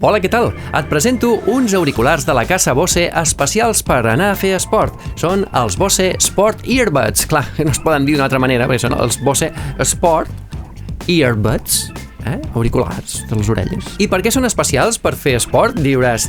Hola, què tal? Et presento uns auriculars de la casa Bose especials per anar a fer esport. Són els Bose Sport Earbuds. Clar, no es poden dir d'una altra manera, perquè són els Bose Sport Earbuds. Auriculars de les orelles. I per què són especials per fer esport? Diràs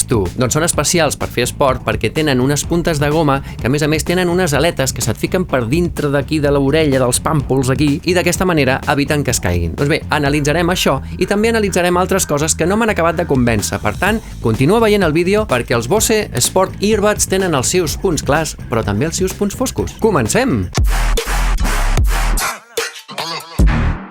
tu. Doncs són especials per fer esport perquè tenen unes puntes de goma que a més tenen unes aletes que se't fiquen per dintre d'aquí de l'orella, dels pàmpols aquí, i d'aquesta manera eviten que es caiguin. Doncs bé, analitzarem això i també analitzarem altres coses que no m'han acabat de convèncer. Per tant, continua veient el vídeo perquè els Bose Sport Earbuds tenen els seus punts clars, però també els seus punts foscos. Comencem!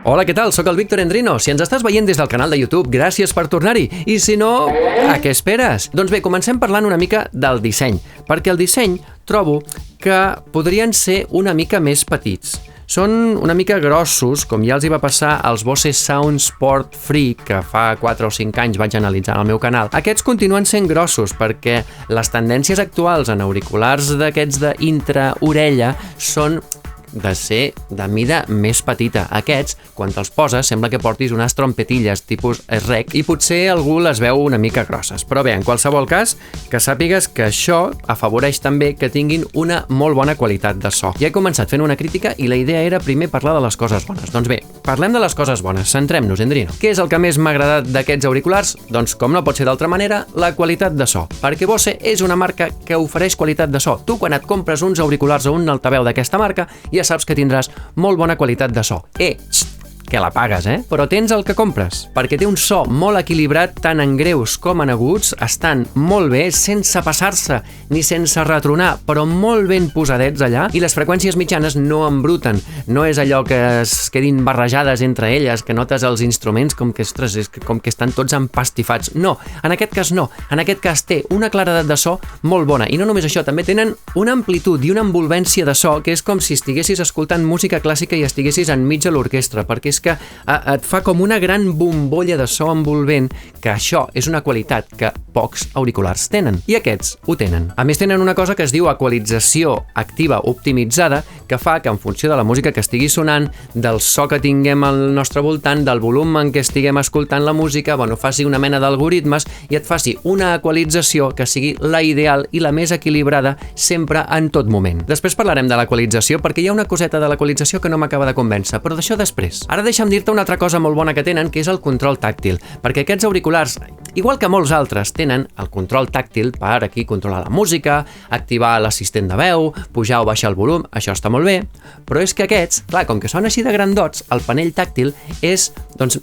Hola, què tal? Soc el Víctor Endrino. Si ens estàs veient des del canal de YouTube, gràcies per tornar-hi. I si no, a què esperes? Doncs bé, comencem parlant una mica del disseny, perquè el disseny trobo que podrien ser una mica més petits. Són una mica grossos, com ja els hi va passar als Bose Sound Sport Free, que fa 4 o 5 anys vaig analitzar al meu canal. Aquests continuen sent grossos perquè les tendències actuals en auriculars d'aquests d'intraorella són de ser de mida més petita. Aquests, quan te'ls poses, sembla que portis unes trompetilles tipus rec i potser algú les veu una mica grosses. Però bé, en qualsevol cas, que sàpigues que això afavoreix també que tinguin una molt bona qualitat de so. Ja he començat fent una crítica i la idea era primer parlar de les coses bones. Doncs bé, parlem de les coses bones. Centrem-nos, Endrino. Què és el que més m'ha agradat d'aquests auriculars? Doncs, com no pot ser d'altra manera, la qualitat de so. Perquè Bose és una marca que ofereix qualitat de so. Tu, quan et compres uns auriculars o un altaveu d'aquesta marca, ja saps que tindràs molt bona qualitat de so. Que la pagues, Però tens el que compres, perquè té un so molt equilibrat tant en greus com en aguts, estan molt bé, sense passar-se ni sense retronar, però molt ben posadets allà, i les freqüències mitjanes no embruten. No és allò que es quedin barrejades entre elles, que notes els instruments com que estan tots empastifats. No, en aquest cas no. En aquest cas té una claredat de so molt bona, i no només això, també tenen una amplitud i una envolvència de so que és com si estiguessis escoltant música clàssica i estiguessis enmig de l'orquestra, perquè és que et fa com una gran bombolla de so envolvent, que això és una qualitat que pocs auriculars tenen. I aquests ho tenen. A més, tenen una cosa que es diu equalització activa optimitzada, que fa que en funció de la música que estigui sonant, del so que tinguem al nostre voltant, del volum en què estiguem escoltant la música, faci una mena d'algoritmes i et faci una equalització que sigui la ideal i la més equilibrada sempre en tot moment. Després parlarem de l'equalització perquè hi ha una coseta de l'equalització que no m'acaba de convèncer, però d'això després. Ara deixa'm dir-te una altra cosa molt bona que tenen, que és el control tàctil, perquè aquests auriculars, igual que molts altres, tenen el control tàctil per aquí controlar la música, activar l'assistent de veu, pujar o baixar el volum, això està molt bé, però és que aquests, clar, com que són així de grandots, el panell tàctil és,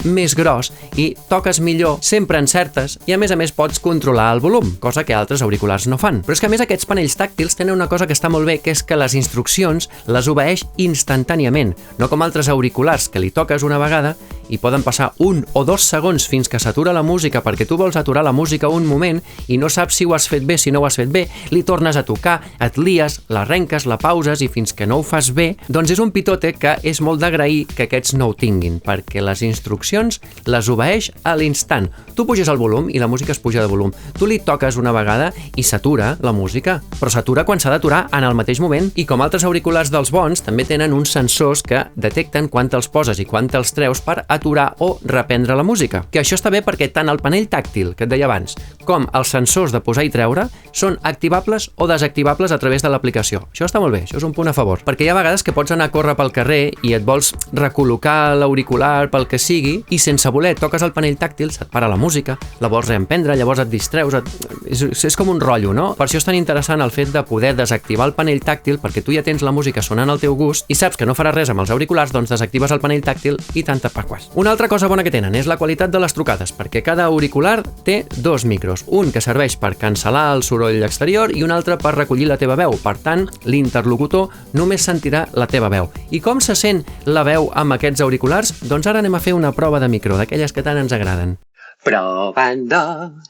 més gros i toques millor, sempre encertes, i a més pots controlar el volum, cosa que altres auriculars no fan. Però és que a més aquests panells tàctils tenen una cosa que està molt bé, que és que les instruccions les obeeix instantàniament, no com altres auriculars que li toques una vegada i poden passar 1 o 2 segons fins que s'atura la música perquè tu vols aturar la música un moment i no saps si ho has fet bé, si no ho has fet bé, li tornes a tocar, et lies, l'arrenques, la pauses i fins que no ho fas bé, doncs és un pitote que és molt d'agrair que aquests no ho tinguin, perquè les instruccions les obeeix a l'instant. Tu puges el volum i la música es puja de volum. Tu li toques una vegada i s'atura la música, però s'atura quan s'ha d'aturar en el mateix moment, i com altres auriculars dels bons, també tenen uns sensors que detecten quan te'ls poses i quan te'ls treus per aturar o reprendre la música. Que això està bé perquè tant el panell tàctil, que et deia abans, com els sensors de posar i treure són activables o desactivables a través de l'aplicació. Això està molt bé, això és un punt a favor, perquè hi ha vegades que pots anar a córrer pel carrer i et vols recol·locar l'auricular pel que sigui i sense voler toques el panell tàctil, se't para la música, la vols reemprendre, llavors et distreus, és com un rotllo, no? Per això és tan interessant el fet de poder desactivar el panell tàctil, perquè tu ja tens la música sonant al teu gust i saps que no faràs res amb els auriculars, doncs desactives el panell tàctil i tanta pasquàs. Una altra cosa bona que tenen és la qualitat de les trucades, perquè cada auricular té 2 micros, un que serveix per cancel·lar el soroll exterior i un altre per recollir la teva veu. Per tant, l'interlocutor només sentirà la teva veu. I com se sent la veu amb aquests auriculars? Doncs ara anem a fer una prova de micro, d'aquelles que tant ens agraden. Probando,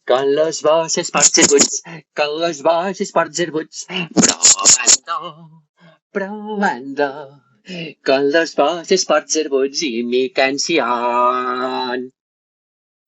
con los Bose Sport Earbuds, con los Bose Sport Earbuds, probando, con los Bose Sport Earbuds y mi canción.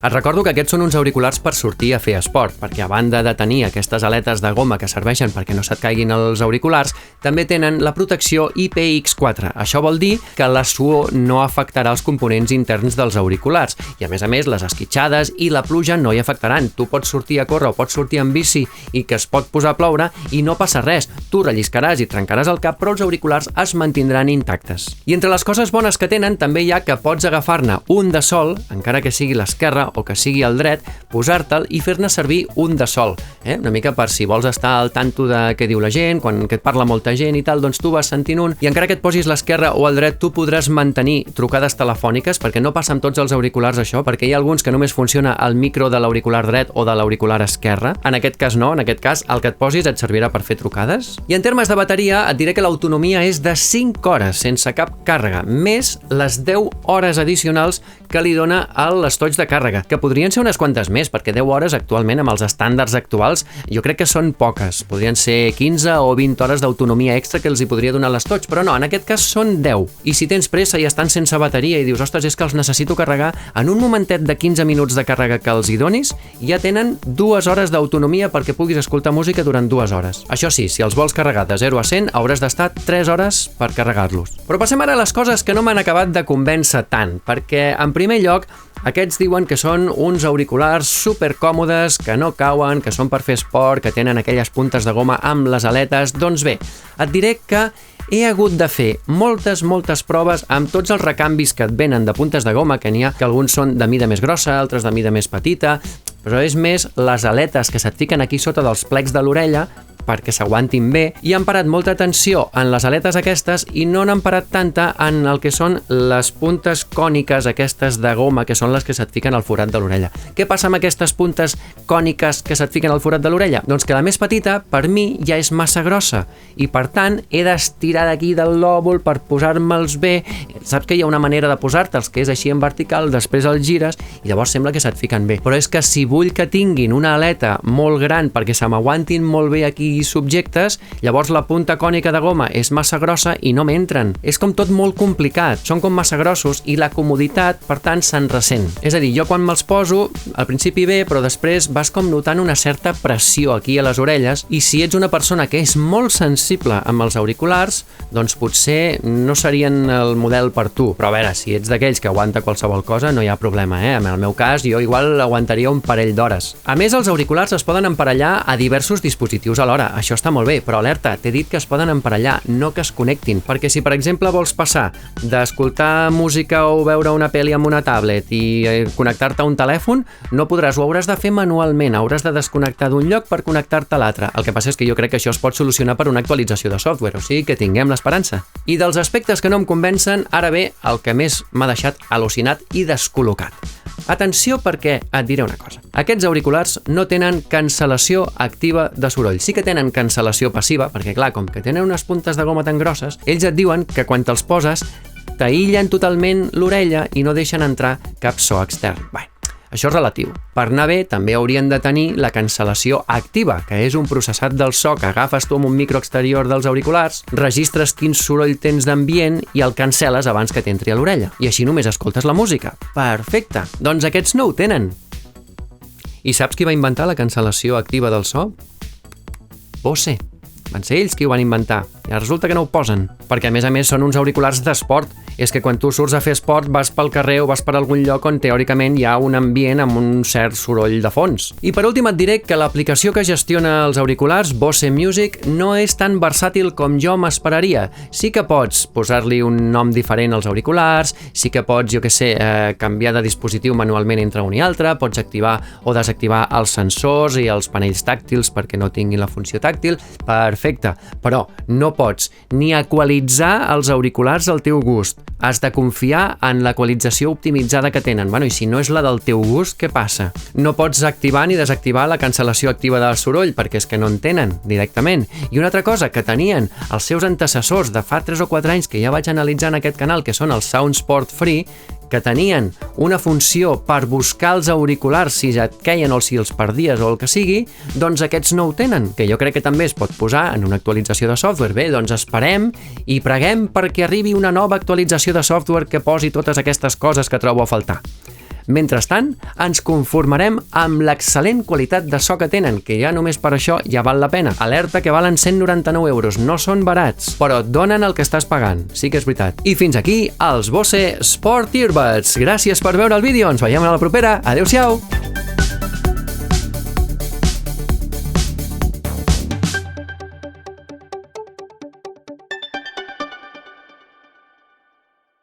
Et recordo que aquests són uns auriculars per sortir a fer esport, perquè a banda de tenir aquestes aletes de goma que serveixen perquè no se't caiguin els auriculars, també tenen la protecció IPX4. Això vol dir que la suor no afectarà els components interns dels auriculars i, a més, les esquitxades i la pluja no hi afectaran. Tu pots sortir a córrer o pots sortir en bici i que es pot posar a ploure i no passa res. Tu relliscaràs i trencaràs el cap, però els auriculars es mantindran intactes. I entre les coses bones que tenen també hi ha que pots agafar-ne un de sol, encara que sigui l'esquerra o que sigui el dret, posar-te'l i fer-ne servir un de sol. Una mica per si vols estar al tanto de què diu la gent, quan et parla molta gent i tal, doncs tu vas sentint un, i encara que et posis l'esquerra o el dret, tu podràs mantenir trucades telefòniques, perquè no passa amb tots els auriculars això, perquè hi ha alguns que només funciona el micro de l'auricular dret o de l'auricular esquerra. En aquest cas no, en aquest cas el que et posis et servirà per fer trucades. I en termes de bateria, et diré que l'autonomia és de 5 hores sense cap càrrega, més les 10 hores addicionals que li dona l'estoig de càrrega, que podrien ser unes quantes més, perquè 10 hores actualment amb els estàndards actuals jo crec que són poques. Podrien ser 15 o 20 hores d'autonomia extra que els hi podria donar l'estoig, però no, en aquest cas són 10. I si tens pressa i estan sense bateria i dius, ostres, és que els necessito carregar, en un momentet de 15 minuts de càrrega que els hi donis, ja tenen 2 hores d'autonomia perquè puguis escoltar música durant 2 hores. Això sí, si els vols carregar de 0 a 100, hauràs d'estar 3 hores per carregar-los. Però passem ara a les coses que no m'han acabat de convèncer tant, perquè, en primer lloc, aquests diuen que són uns auriculars supercòmodes, que no cauen, que són per fer esport, que tenen aquelles puntes de goma amb les aletes. Doncs bé, et diré que he hagut de fer moltes proves amb tots els recanvis que et venen de puntes de goma, que n'hi ha que alguns són de mida més grossa, altres de mida més petita, però és més les aletes que se't fiquen aquí sota dels plecs de l'orella perquè s'aguantin bé, i han parat molta atenció en les aletes aquestes i no n'han parat tanta en el que són les puntes còniques aquestes de goma, que són les que se't fiquen al forat de l'orella. Què passa amb aquestes puntes còniques que se't fiquen al forat de l'orella? Doncs que la més petita, per mi, ja és massa grossa i, per tant, he d'estirar d'aquí del lòbul per posar-me'ls bé. Saps que hi ha una manera de posar-te'ls que és així en vertical, després els gires i llavors sembla que se't fiquen bé. Però és que si vull que tinguin una aleta molt gran perquè se m'aguantin molt bé aquí subjectes, llavors la punta cònica de goma és massa grossa i no m'entren. És com tot molt complicat, són com massa grossos i la comoditat, per tant, se'n ressent. És a dir, jo quan me'ls poso, al principi bé, però després vas com notant una certa pressió aquí a les orelles, i si ets una persona que és molt sensible amb els auriculars, doncs potser no serien el model per tu. Però a veure, si ets d'aquells que aguanta qualsevol cosa, no hi ha problema, En el meu cas, jo igual aguantaria un parell d'hores. A més, els auriculars es poden emparellar a diversos dispositius alhora. Això està molt bé, però alerta, t'he dit que es poden emparellar, no que es connectin, perquè si per exemple vols passar d'escoltar música o veure una pel·li amb una tablet i connectar-te a un telèfon, no podràs, ho hauràs de fer manualment, hauràs de desconnectar d'un lloc per connectar-te a l'altre. El que passa és que jo crec que això es pot solucionar per una actualització de software, o sigui que tinguem l'esperança. I dels aspectes que no em convencen, ara ve el que més m'ha deixat al·lucinat i descol·locat. Atenció, perquè et diré una cosa. Aquests auriculars no tenen cancel·lació activa de soroll. Sí que tenen cancel·lació passiva, perquè clar, com que tenen unes puntes de goma tan grosses, ells et diuen que quan te'ls poses t'aïllen totalment l'orella i no deixen entrar cap so extern. Bé, això és relatiu. Per anar bé, també haurien de tenir la cancel·lació activa, que és un processat del so que agafes tu amb un micro exterior dels auriculars, registres quin soroll tens d'ambient i el cancel·les abans que t'entri a l'orella. I així només escoltes la música. Perfecte! Doncs aquests no ho tenen. I saps qui va inventar la cancel·lació activa del so? Bose. Van ser ells qui ho van inventar. I resulta que no ho posen, perquè a més són uns auriculars d'esport. És que quan tu surts a fer esport vas pel carrer o vas per algun lloc on teòricament hi ha un ambient amb un cert soroll de fons. I per últim et diré que l'aplicació que gestiona els auriculars, Bose Music, no és tan versàtil com jo m'esperaria. Sí que pots posar-li un nom diferent als auriculars, sí que pots, canviar de dispositiu manualment entre un i altre, pots activar o desactivar els sensors i els panells tàctils perquè no tinguin la funció tàctil, perfecte, però no pots ni equalitzar els auriculars al teu gust. Has de confiar en l'equalització optimitzada que tenen. I si no és la del teu gust, què passa? No pots activar ni desactivar la cancel·lació activa del soroll, perquè és que no en tenen directament. I una altra cosa que tenien els seus antecessors de fa 3 o 4 anys que ja vaig analitzar en aquest canal, que són els SoundSport Free, que tenien una funció per buscar els auriculars si ja et queien o si els perdies o el que sigui, doncs aquests no ho tenen, que jo crec que també es pot posar en una actualització de software. Bé, doncs esperem i preguem perquè arribi una nova actualització de software que posi totes aquestes coses que trobo a faltar. Mentrestant, ens conformarem amb l'excel·lent qualitat de so que tenen, que ja només per això ja val la pena. Alerta que valen 199 €, no són barats, però et donen el que estàs pagant, sí que és veritat. I fins aquí els Bose Sport Earbuds. Gràcies per veure el vídeo, ens veiem a la propera. Adéu-siau!